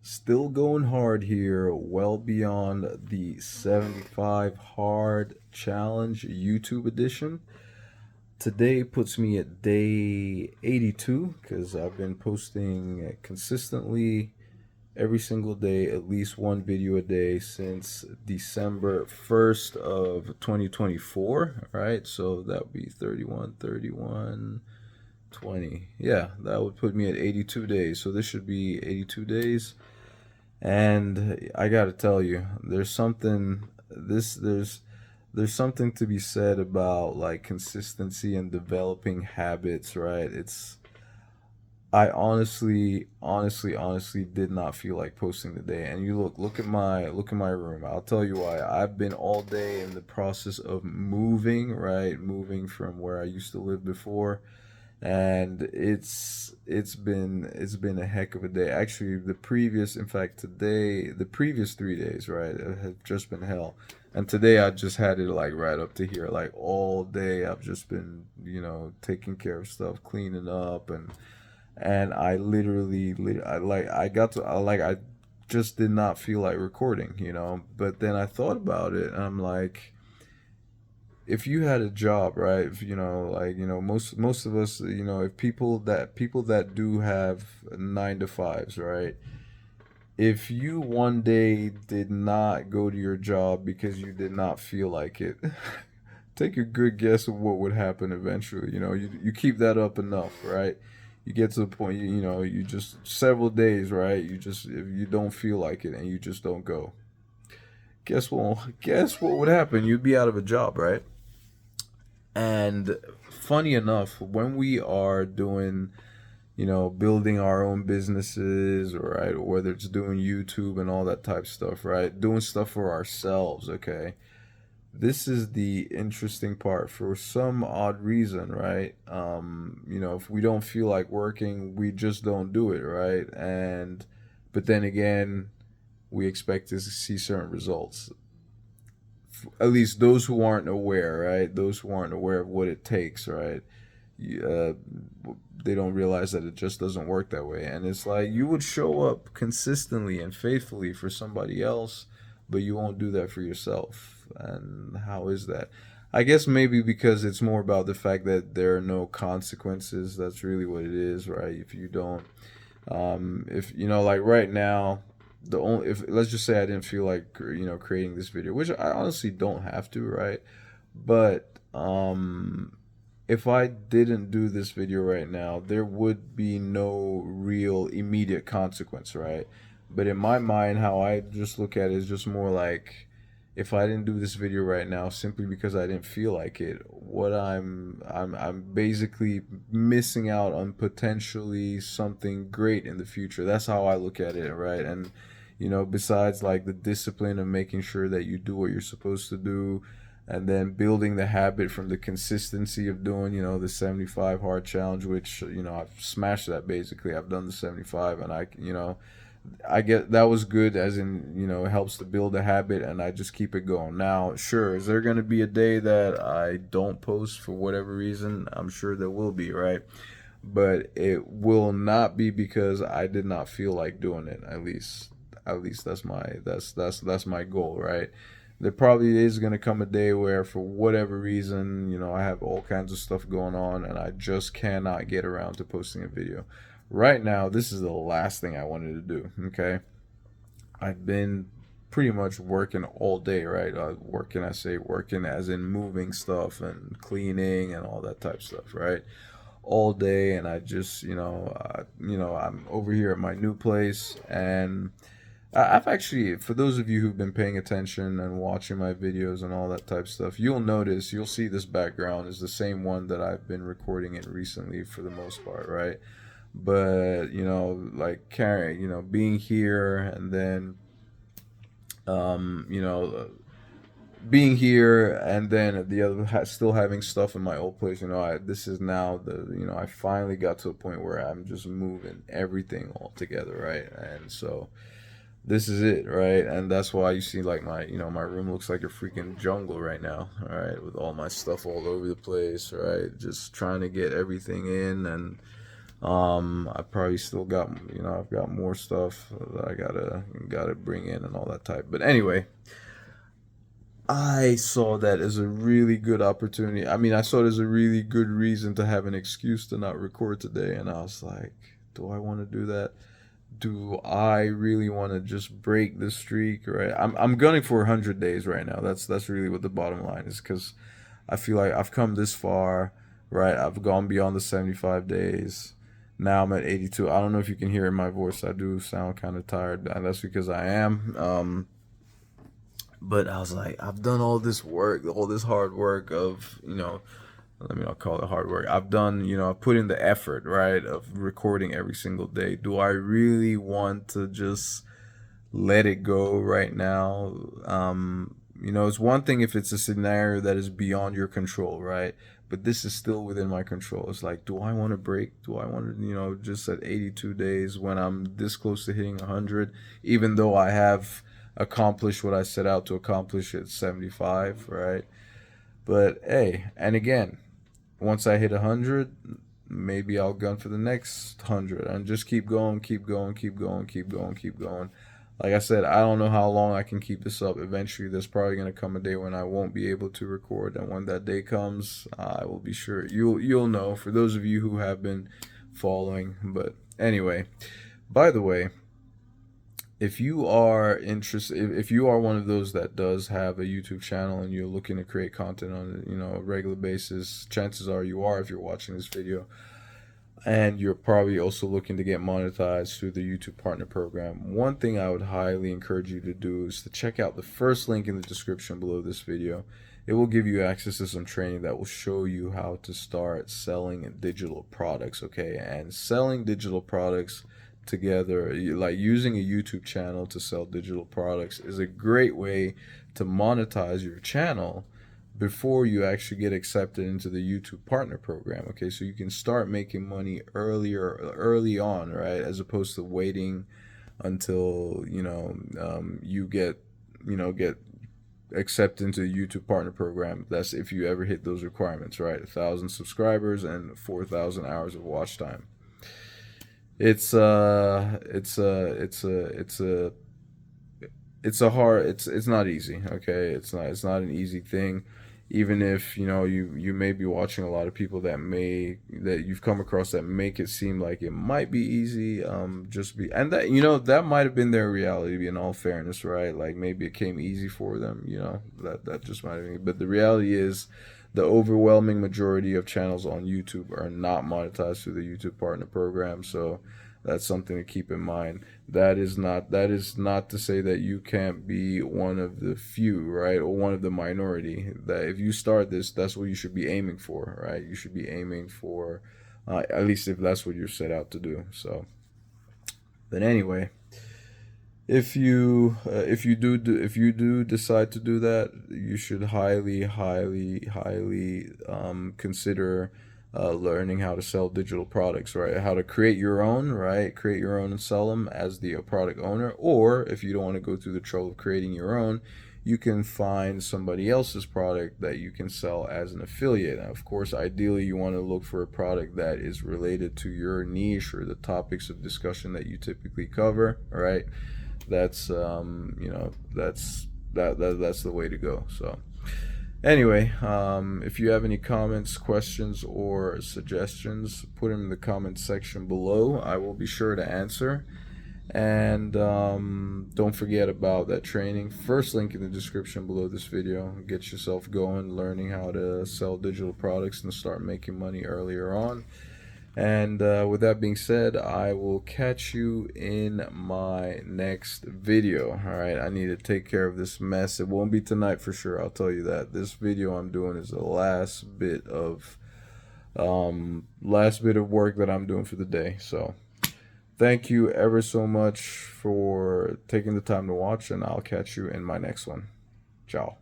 Still going hard here, well beyond the 75 hard challenge YouTube edition. Today puts me at day 82 because I've been posting consistently every single day, at least one video a day since December 1st of 2024, right? So that would be 31, 31, 20. Yeah, that would put me at 82 days. So this should be 82 days. And I got to tell you, there's something to be said about like consistency and developing habits, right? It's I honestly did not feel like posting today. And you look at my room. I'll tell you why. I've been all day in the process of moving, right? Moving from where I used to live before, and it's been a heck of a day. Actually, in fact, today, the previous 3 days, right, have just been hell. And today I just had it like right up to here, like all day. I've just been, taking care of stuff, cleaning up, and I literally, I like, I got to, I just did not feel like recording. But then I thought about it, and I'm like, if you had a job, right? If, like, most of us, if people that do have 9 to 5s, right? If you one day did not go to your job because you did not feel like it, take a good guess of what would happen eventually. You keep that up enough, right? You get to the point, you just several days, right? If you don't feel like it and you just don't go. Guess what would happen? You'd be out of a job, right? And funny enough, when we are doing, building our own businesses, right, or whether it's doing YouTube and all that type of stuff, right, doing stuff for ourselves, okay, this is the interesting part. For some odd reason, right, if we don't feel like working, we just don't do it, right? But then again, we expect to see certain results, at least those who aren't aware, right? Those who aren't aware of what it takes, right? Uh, they don't realize that it just doesn't work that way. And it's like you would show up consistently and faithfully for somebody else, but you won't do that for yourself. And how is that? I guess maybe because it's more about the fact that there are no consequences. That's really what it is, right? If you don't, if like right now, the only if let's just say I didn't feel like creating this video, which I honestly don't have to, right? But if I didn't do this video right now, there would be no real immediate consequence, right? But in my mind, how I just look at it is just more like, if I didn't do this video right now simply because I didn't feel like it, what I'm basically missing out on potentially something great in the future. That's how I look at it, right? And besides like the discipline of making sure that you do what you're supposed to do, and then building the habit from the consistency of doing, the 75 hard challenge, which, I've smashed that basically. I've done the 75, and I get that was good, as in, it helps to build a habit, and I just keep it going. Now, sure, is there going to be a day that I don't post for whatever reason? I'm sure there will be, right? But it will not be because I did not feel like doing it. At least that's my goal, right? There probably is going to come a day where, for whatever reason, I have all kinds of stuff going on and I just cannot get around to posting a video. Right now, this is the last thing I wanted to do, okay? I've been pretty much working all day, right? I say working as in moving stuff and cleaning and all that type of stuff, right? All day, and I just, I'm over here at my new place, and I've actually, for those of you who've been paying attention and watching my videos and all that type of stuff, you'll see this background is the same one that I've been recording in recently for the most part, right? But, like carrying, being here, and then, um, you know, uh, being here, and then the other, still having stuff in my old place, this is now I finally got to a point where I'm just moving everything all together, right? And so, this is it, right? And that's why you see like my room looks like a freaking jungle right now, all right, with all my stuff all over the place, right? Just trying to get everything in, and I probably still got, I've got more stuff that I gotta bring in and all that type. But anyway, I saw that as a really good opportunity. I mean, I saw it as a really good reason to have an excuse to not record today. And I was like, do I want to do that? Do I really want to just break the streak? Right? I'm gunning for 100 days right now. That's really what the bottom line is, because I feel like I've come this far. Right? I've gone beyond the 75 days. Now I'm at 82. I don't know if you can hear in my voice. I do sound kind of tired, and that's because I am. But I was like, I've done all this work, all this hard work of, let me not call it hard work. I've done, I've put in the effort, right, of recording every single day. Do I really want to just let it go right now? It's one thing if it's a scenario that is beyond your control, right? But this is still within my control. It's like, do I want to break? Do I want to, just at 82 days when I'm this close to hitting 100, even though I have accomplished what I set out to accomplish at 75, right? But hey, and again, once I hit 100, maybe I'll gun for the next 100 and just keep going, keep going, keep going, keep going, keep going. Like I said, I don't know how long I can keep this up. Eventually, there's probably gonna come a day when I won't be able to record, and when that day comes, I will be sure you'll know. For those of you who have been following, but anyway, by the way, if you are interested, if you are one of those that does have a YouTube channel and you're looking to create content on a regular basis, chances are you are if you're watching this video, and you're probably also looking to get monetized through the YouTube Partner Program. One thing I would highly encourage you to do is to check out the first link in the description below this video. It will give you access to some training that will show you how to start selling digital products, okay? And selling digital products together, like using a YouTube channel to sell digital products, is a great way to monetize your channel before you actually get accepted into the YouTube Partner Program. Okay, so you can start making money early on, right, as opposed to waiting until you get accepted into the YouTube Partner Program. That's if you ever hit those requirements, right? 1,000 subscribers and 4,000 hours of watch time. It's not easy, okay? It's not an easy thing. Even if you may be watching a lot of people that you've come across that make it seem like it might be easy, and that might have been their reality, in all fairness, right? Like maybe it came easy for them, that just might have been. But the reality is, the overwhelming majority of channels on YouTube are not monetized through the YouTube Partner Program, so that's something to keep in mind. That is not to say that you can't be one of the few, right, or one of the minority. That if you start this, that's what you should be aiming for, right? You should be aiming for, at least if that's what you're set out to do. So, but anyway, if you do decide to do that, you should highly consider learning how to sell digital products, right? How to create your own, right? Create your own and sell them as the product owner. Or if you don't want to go through the trouble of creating your own, you can find somebody else's product that you can sell as an affiliate. Now, of course, ideally you want to look for a product that is related to your niche or the topics of discussion that you typically cover, right? That's that's the way to go. So anyway, if you have any comments, questions, or suggestions, put them in the comments section below. I will be sure to answer. And don't forget about that training. First link in the description below this video. Get yourself going, learning how to sell digital products and start making money earlier on. And with that being said, I will catch you in my next video. All right, I need to take care of this mess. It won't be tonight for sure, I'll tell you that. This video I'm doing is the last bit of work that I'm doing for the day. So thank you ever so much for taking the time to watch, and I'll catch you in my next one. Ciao.